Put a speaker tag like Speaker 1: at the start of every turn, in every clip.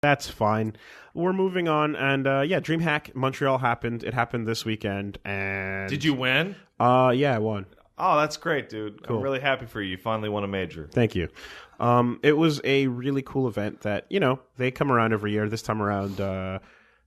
Speaker 1: That's fine. We're moving on, and DreamHack Montreal happened. It happened this weekend, and
Speaker 2: Did you win?
Speaker 1: Yeah, I won.
Speaker 2: Oh, that's great, dude.
Speaker 1: Cool.
Speaker 2: I'm really happy for you. You finally won a major.
Speaker 1: Thank you. It was a really cool event that, they come around every year. This time around,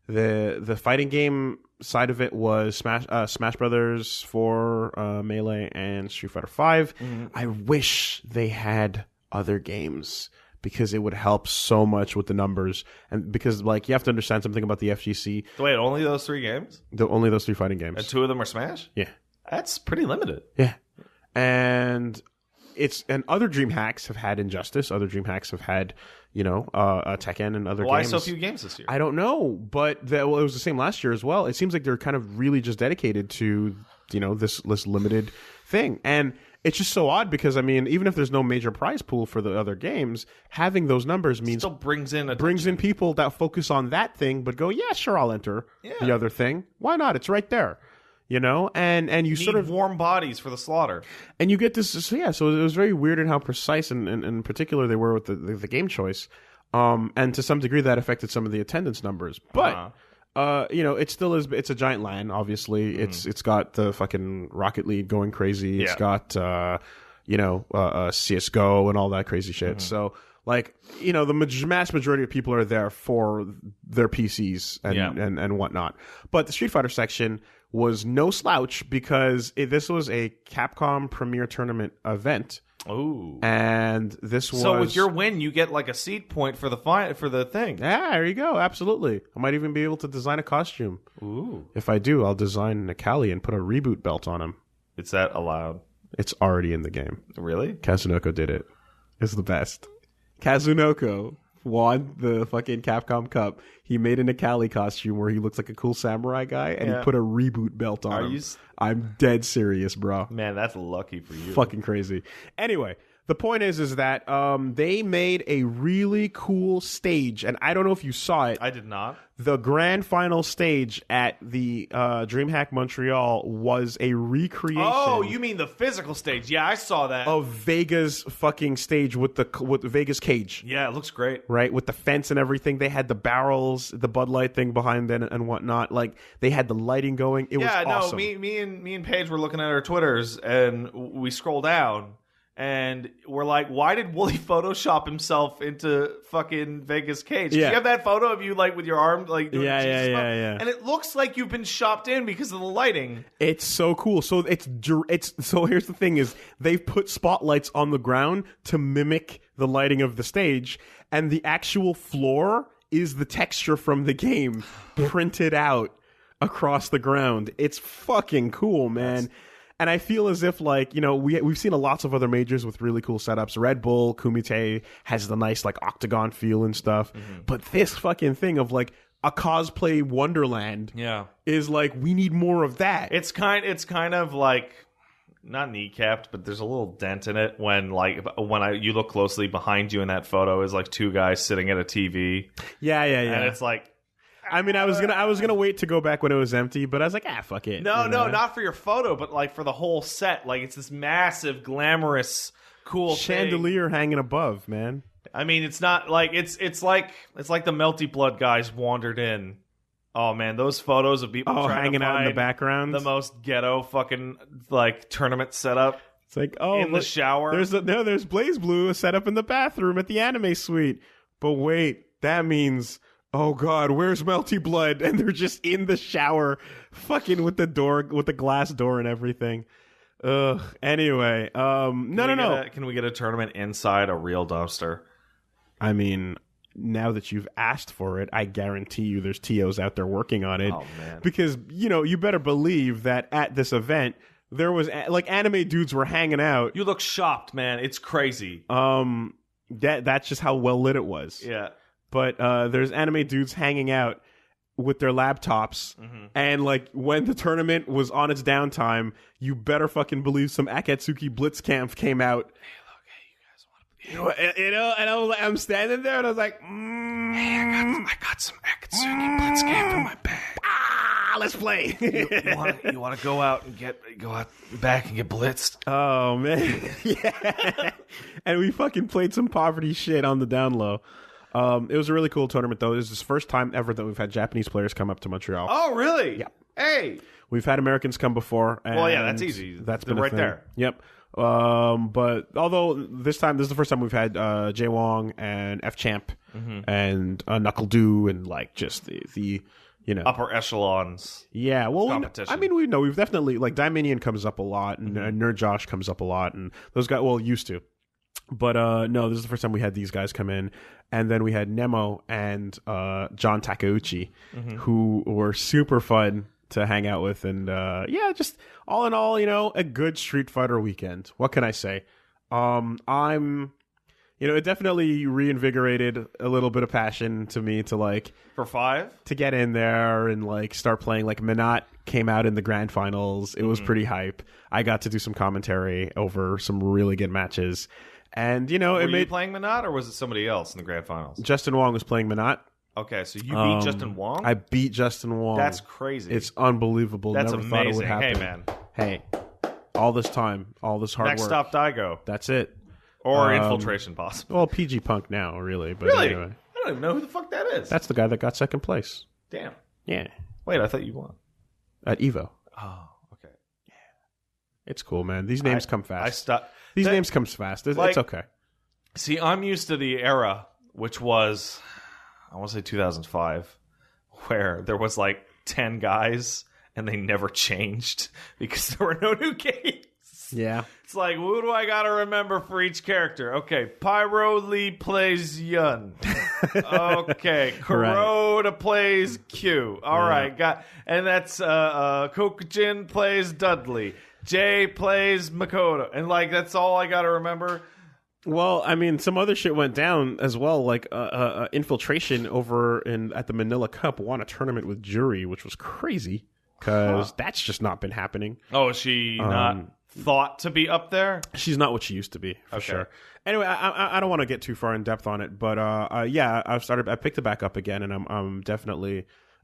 Speaker 1: the fighting game side of it was Smash Brothers 4, Melee, and Street Fighter 5.
Speaker 2: Mm-hmm.
Speaker 1: I wish they had other games, because it would help so much with the numbers, and because you have to understand something about the FGC.
Speaker 2: Wait, only those 3 games?
Speaker 1: Only those 3 fighting games.
Speaker 2: And 2 of them are Smash?
Speaker 1: Yeah,
Speaker 2: That's pretty limited.
Speaker 1: yeah, and other DreamHacks have had Injustice. Other DreamHacks have had Tekken and other games.
Speaker 2: Why so few games this year?
Speaker 1: I don't know, but it was the same last year as well. It seems like they're kind of really just dedicated to this limited thing, and it's just so odd because, even if there's no major prize pool for the other games, having those numbers means
Speaker 2: still brings in
Speaker 1: people that focus on that thing, but go, yeah, sure, I'll enter the other thing. Why not? It's right there, and you sort of
Speaker 2: warm bodies for the slaughter,
Speaker 1: and you get this. So it was very weird in how precise and in particular they were with the game choice, and to some degree that affected some of the attendance numbers, but. It still is. It's a giant LAN. Obviously, it's got the fucking Rocket League going crazy. It's got CS:GO and all that crazy shit. So the mass majority of people are there for their PCs and whatnot. But the Street Fighter section was no slouch because this was a Capcom Premier Tournament event.
Speaker 2: Ooh.
Speaker 1: And this was...
Speaker 2: So with your win, you get a seed point for the thing.
Speaker 1: Yeah, there you go. Absolutely. I might even be able to design a costume.
Speaker 2: Ooh.
Speaker 1: If I do, I'll design Nikali and put a reboot belt on him.
Speaker 2: Is that allowed?
Speaker 1: It's already in the game.
Speaker 2: Really?
Speaker 1: Kazunoko did it. It's the best. Kazunoko won the fucking Capcom Cup. He made a Nikali costume where he looks like a cool samurai guy, and he put a reboot belt on him. I'm dead serious, bro.
Speaker 2: Man, that's lucky for you.
Speaker 1: Fucking crazy. Anyway, the point is that they made a really cool stage, and I don't know if you saw it.
Speaker 2: I did not.
Speaker 1: The grand final stage at the DreamHack Montreal was a recreation.
Speaker 2: Oh, you mean the physical stage? Yeah, I saw that.
Speaker 1: Of Vega's fucking stage with Vega's cage.
Speaker 2: Yeah, it looks great.
Speaker 1: Right, with the fence and everything. They had the barrels, the Bud Light thing behind them and whatnot. They had the lighting going. It was awesome.
Speaker 2: Me and Paige were looking at our Twitters, and we scroll down. And we're like, why did Woolie Photoshop himself into fucking Vegas cage?
Speaker 1: Yeah.
Speaker 2: You have that photo of you with your arm doing Jesus
Speaker 1: yeah.
Speaker 2: And it looks like you've been shopped in because of the lighting.
Speaker 1: It's so cool. So so here's the thing is they've put spotlights on the ground to mimic the lighting of the stage, and the actual floor is the texture from the game printed out across the ground. It's fucking cool, man. And I feel as if, we've seen lots of other majors with really cool setups. Red Bull, Kumite has the nice, octagon feel and stuff. Mm-hmm. But this fucking thing of, a cosplay wonderland is, we need more of that.
Speaker 2: It's kind of not kneecapped, but there's a little dent in it when you look closely behind you in that photo is, 2 guys sitting at a TV.
Speaker 1: Yeah. And
Speaker 2: it's
Speaker 1: I was gonna wait to go back when it was empty, but I was like, fuck it.
Speaker 2: No, not for your photo, but for the whole set. It's this massive, glamorous, cool
Speaker 1: chandelier hanging above, man.
Speaker 2: It's not it's like the Melty Blood guys wandered in. Oh man, those photos of people
Speaker 1: hanging out in the background,
Speaker 2: the most ghetto fucking tournament setup.
Speaker 1: It's in the
Speaker 2: shower.
Speaker 1: There's Blaze Blue set up in the bathroom at the anime suite. But wait, that means. Oh God, where's Melty Blood? And they're just in the shower, fucking with the glass door and everything. Ugh. Anyway, no.
Speaker 2: Can we get a tournament inside a real dumpster?
Speaker 1: Now that you've asked for it, I guarantee you there's TOs out there working on it.
Speaker 2: Oh man.
Speaker 1: Because, you better believe that at this event, there was, anime dudes were hanging out.
Speaker 2: You look shocked, man. It's crazy.
Speaker 1: That's just how well lit it was.
Speaker 2: Yeah.
Speaker 1: But there's anime dudes hanging out with their laptops, and when the tournament was on its downtime, you better fucking believe some Akatsuki Blitzkampf came out. Hey, look, hey, you guys want to? And I'm standing there, and I was like,
Speaker 2: hey, I got some Akatsuki Blitzkampf in my bag.
Speaker 1: Let's play.
Speaker 2: you want to go out back and get blitzed?
Speaker 1: Oh man, yeah. And we fucking played some poverty shit on the down low. It was a really cool tournament, though. This is the first time ever that we've had Japanese players come up to Montreal.
Speaker 2: Oh, really?
Speaker 1: Yeah.
Speaker 2: Hey.
Speaker 1: We've had Americans come before. And
Speaker 2: Well, yeah, that's easy.
Speaker 1: That's
Speaker 2: They're
Speaker 1: been a
Speaker 2: right
Speaker 1: thing.
Speaker 2: there.
Speaker 1: Yep. But although this is the first time we've had Jay Wong and F Champ and Knuckle Doo and like just the
Speaker 2: upper echelons.
Speaker 1: Yeah, well,
Speaker 2: competition.
Speaker 1: we've definitely like Diminion comes up a lot and Nerd Josh comes up a lot and those guys used to. But no, this is the first time we had these guys come in, and then we had Nemo and John Takeuchi, who were super fun to hang out with, and just all in all, a good Street Fighter weekend. What can I say? It definitely reinvigorated a little bit of passion to me to like
Speaker 2: for 5
Speaker 1: to get in there and like start playing. Like Minot came out in the grand finals. It was pretty hype. I got to do some commentary over some really good matches. And,
Speaker 2: were you playing Minot or was it somebody else in the grand finals?
Speaker 1: Justin Wong was playing Minot.
Speaker 2: Okay, so you beat Justin Wong?
Speaker 1: I beat Justin Wong.
Speaker 2: That's crazy.
Speaker 1: It's unbelievable.
Speaker 2: That's
Speaker 1: Never
Speaker 2: amazing.
Speaker 1: thought it would happen.
Speaker 2: Hey, man.
Speaker 1: Hey, all this time, all this hard
Speaker 2: Next
Speaker 1: work.
Speaker 2: stop, Daigo.
Speaker 1: That's it.
Speaker 2: Or Infiltration, possible.
Speaker 1: Well, PG Punk now, really. But
Speaker 2: really?
Speaker 1: Anyway.
Speaker 2: I don't even know who the fuck that is.
Speaker 1: That's the guy that got second place.
Speaker 2: Damn.
Speaker 1: Yeah.
Speaker 2: Wait, I thought you won.
Speaker 1: At EVO.
Speaker 2: Oh, okay.
Speaker 1: Yeah. It's cool, man. These names come fast. These names come fast. It's okay.
Speaker 2: See, I'm used to the era, which was, I want to say 2005, where there was like 10 guys and they never changed because there were no new games.
Speaker 1: Yeah.
Speaker 2: It's like, who do I gotta remember for each character? Okay, Pyro Lee plays Yun. Okay, Kuroda plays Q. All right, and that's Kokujin plays Dudley. Jay plays Makoto. And like that's all I gotta remember.
Speaker 1: Well, I mean, some other shit went down as well, like Infiltration over at the Manila Cup won a tournament with Jury, which was crazy because that's just not been happening.
Speaker 2: Oh, is she not thought to be up there?
Speaker 1: She's not what she used to be, for sure. Anyway, I don't want to get too far in depth on it, but I picked it back up again, and I'm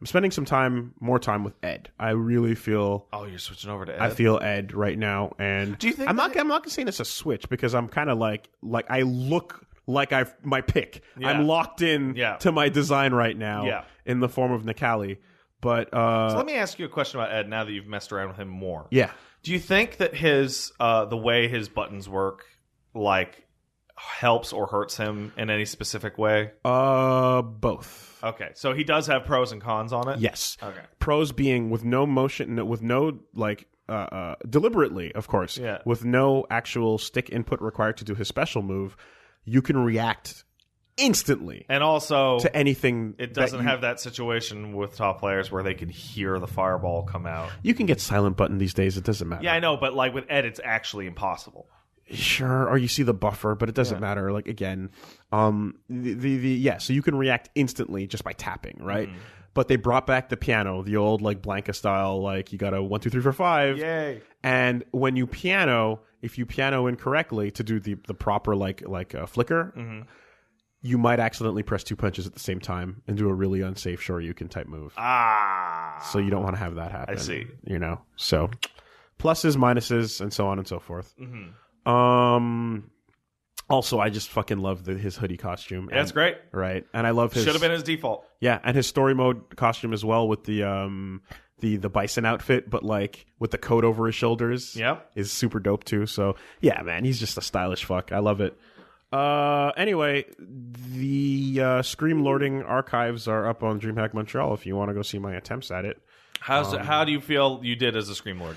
Speaker 1: spending more time with Ed. I really feel.
Speaker 2: Oh, you're switching over to Ed.
Speaker 1: I feel Ed right now, and
Speaker 2: do you think
Speaker 1: I'm not gonna say it's a switch because I'm kind of like I look like my pick. Yeah. I'm locked in to my design right now in the form of Nikali. But
Speaker 2: so let me ask you a question about Ed now that you've messed around with him more.
Speaker 1: Yeah.
Speaker 2: Do you think that his the way his buttons work like helps or hurts him in any specific way?
Speaker 1: Both.
Speaker 2: Okay, so he does have pros and cons on it?
Speaker 1: Yes.
Speaker 2: Okay.
Speaker 1: Pros being with no motion, with no deliberately, of course, with no actual stick input required to do his special move, you can react instantly.
Speaker 2: And also
Speaker 1: to anything.
Speaker 2: It doesn't have that situation with top players where they can hear the fireball come out.
Speaker 1: You can get silent button these days, it doesn't matter.
Speaker 2: Yeah, I know, but like with Ed it's actually impossible.
Speaker 1: Sure, or you see the buffer, but it doesn't matter. Like again, so you can react instantly just by tapping, right? But they brought back the piano, the old like Blanca style, like you got a 1, 2, 3, 4, 5.
Speaker 2: Yay!
Speaker 1: And when you piano, if you piano incorrectly to do the proper like flicker, you might accidentally press 2 punches at the same time and do a really unsafe Shoryuken type move. So you don't want to have that happen.
Speaker 2: I see.
Speaker 1: So pluses, minuses, and so on and so forth. Also, I just fucking love his hoodie costume.
Speaker 2: Yeah, it's great.
Speaker 1: Right. And I love his...
Speaker 2: Should have been his default.
Speaker 1: Yeah, and his story mode costume as well with the bison outfit, but like with the coat over his shoulders.
Speaker 2: Yep.
Speaker 1: Is super dope too. So, yeah, man, he's just a stylish fuck. I love it. Anyway, the Scream Lording archives are up on DreamHack Montreal if you want to go see my attempts at it.
Speaker 2: How do you feel you did as a Scream Lord?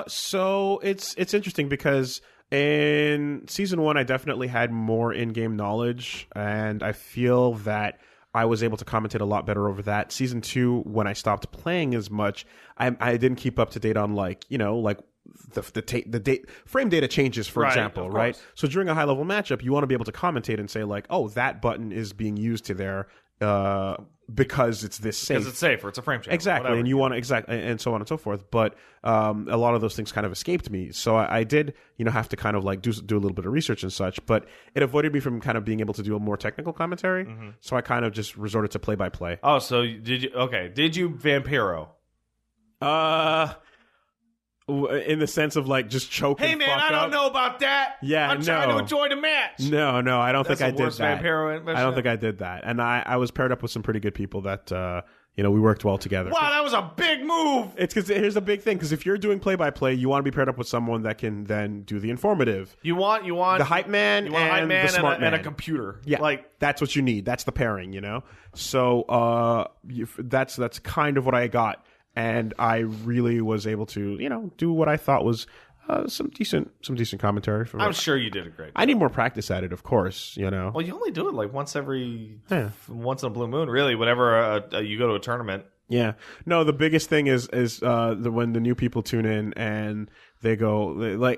Speaker 1: So it's interesting because in Season 1, I definitely had more in-game knowledge, and I feel that I was able to commentate a lot better over that. Season 2, when I stopped playing as much, I didn't keep up to date on the date frame data changes, for example, right? So during a high-level matchup, you want to be able to commentate and say like, oh, that button is being used to there because it's this safe.
Speaker 2: Because it's safe, or it's a frame change.
Speaker 1: Exactly, whatever. And you want to and so on and so forth. But a lot of those things kind of escaped me, so I did have to kind of like do a little bit of research and such. But it avoided me from kind of being able to do a more technical commentary. So I kind of just resorted to play by play.
Speaker 2: Oh, so did you? Okay, did you Vampiro?
Speaker 1: in the sense of like just choking.
Speaker 2: Hey man,
Speaker 1: fuck
Speaker 2: I don't
Speaker 1: up.
Speaker 2: know about that.
Speaker 1: Yeah,
Speaker 2: I'm trying to enjoy the match.
Speaker 1: No, I don't think I did that.
Speaker 2: I
Speaker 1: don't think I did that. And I was paired up with some pretty good people that we worked well together.
Speaker 2: Wow, that was a big move.
Speaker 1: It's because here's the big thing. Because if you're doing play-by-play, you want to be paired up with someone that can then do the informative.
Speaker 2: You want
Speaker 1: the hype man, the smart man,
Speaker 2: and a computer.
Speaker 1: Yeah, like that's what you need. That's the pairing, So that's kind of what I got, and I really was able to do what I thought was some decent commentary.
Speaker 2: I'm sure you did a great job.
Speaker 1: I need more practice at it, of course.
Speaker 2: Well, you only do it like once in a blue moon, really. Whenever you go to a tournament.
Speaker 1: Yeah. No, the biggest thing is when the new people tune in and they go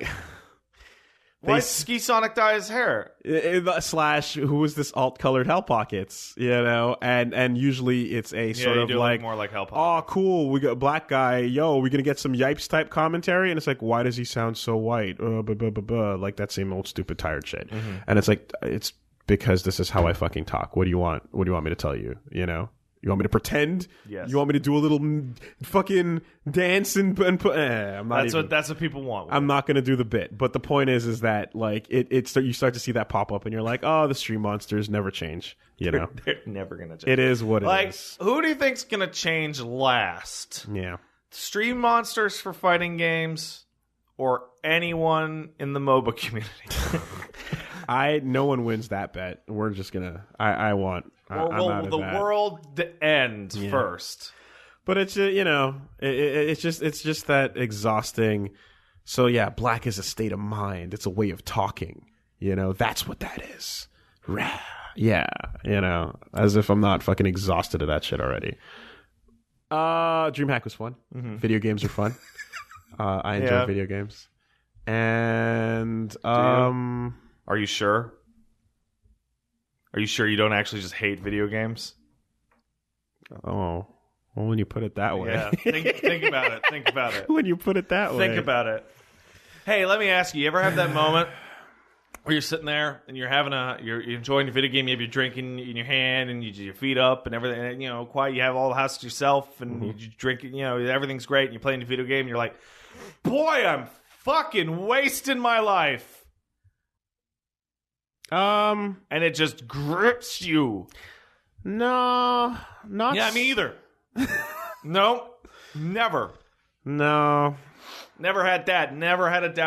Speaker 2: why Ski Sonic dye his hair?
Speaker 1: / who is this alt-colored Hell Pockets? And usually it's a sort of like
Speaker 2: more like Hell Pockets.
Speaker 1: Oh, cool, we got a black guy. Yo, we gonna get some Yipes type commentary, and it's like, why does he sound so white? Like that same old stupid tired shit. Mm-hmm. And it's like, it's because this is how I fucking talk. What do you want? What do you want me to tell you? You want me to pretend?
Speaker 2: Yes.
Speaker 1: You want me to do a little fucking dance and put? I'm not.
Speaker 2: That's what people want.
Speaker 1: I'm not going to do the bit. But the point is that like you start to see that pop up, and you're like, oh, the stream monsters never change.
Speaker 2: They're never going to change.
Speaker 1: It is what it is.
Speaker 2: Who do you think's going to change last?
Speaker 1: Yeah.
Speaker 2: Stream monsters for fighting games, or anyone in the MOBA community?
Speaker 1: No one wins that bet. We're just gonna. I'm out of
Speaker 2: the
Speaker 1: that.
Speaker 2: world ends first.
Speaker 1: But it's it's just that exhausting. So yeah, black is a state of mind. It's a way of talking. That's what that is. Yeah, as if I'm not fucking exhausted of that shit already. DreamHack was fun. Mm-hmm. Video games are fun. I enjoy video games. And
Speaker 2: are you sure? Are you sure you don't actually just hate video games?
Speaker 1: Oh, well, when you put it that way.
Speaker 2: Yeah, think about it. Think about it.
Speaker 1: When you put it that way.
Speaker 2: Think about it. Hey, let me ask you ever have that moment where you're sitting there and you're enjoying your video game, you have your drink in your hand and your feet up and everything, and, quiet, you have all the house to yourself and you drink, everything's great and you're playing the video game and you're like, boy, I'm fucking wasting my life. And it just grips you.
Speaker 1: No, not.
Speaker 2: Yeah, me either. No, never.
Speaker 1: No.
Speaker 2: Never had that. Never had a doubt.